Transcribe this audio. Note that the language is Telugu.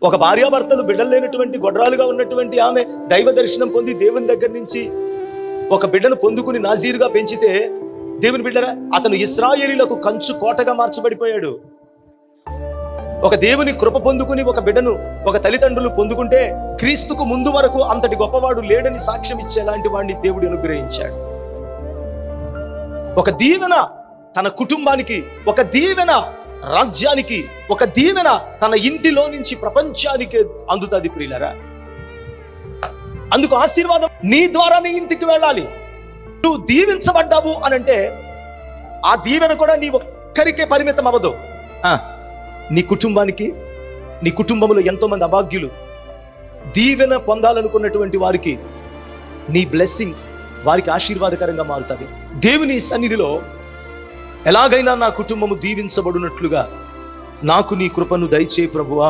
ఒక భార్యాభర్తలు బిడ్డలు లేనటువంటి గొడ్రాలుగా ఉన్నటువంటి ఆమె దైవ దర్శనం పొంది దేవుని దగ్గర నుంచి ఒక బిడ్డను పొందుకుని నాజీరుగా పెంచితే, దేవుని బిడ్డరా, అతను ఇశ్రాయేలీలకు కంచు కోటగా మార్చబడిపోయాడు. ఒక దేవుని కృప పొందుకుని ఒక బిడ్డను ఒక తల్లిదండ్రులు పొందుకుంటే, క్రీస్తుకు ముందు వరకు అంతటి గొప్పవాడు లేడని సాక్ష్యం ఇచ్చేలాంటి వాడిని దేవుడు అనుగ్రహించాడు. ఒక దీవెన తన కుటుంబానికి, ఒక దీవెన రాజ్యానికి, ఒక దీవెన తన ఇంటిలో నుంచి ప్రపంచానికి అందుతుంది ప్రియులరా. అందుకు ఆశీర్వాదం నీ ద్వారా నీ ఇంటికి వెళ్ళాలి. నువ్వు దీవించబడ్డావు అనంటే ఆ దీవెన కూడా నీ ఒక్కరికే పరిమితం అవ్వదు. నీ కుటుంబానికి, నీ కుటుంబంలో ఎంతో మంది అభాగ్యులు దీవెన పొందాలనుకున్నటువంటి వారికి నీ బ్లెస్సింగ్ వారికి ఆశీర్వాదకరంగా మారుతుంది. దేవుని సన్నిధిలో ఎలాగైనా నా కుటుంబము దీవించబడినట్లుగా నాకు నీ కృపను దయచేయి ప్రభువా.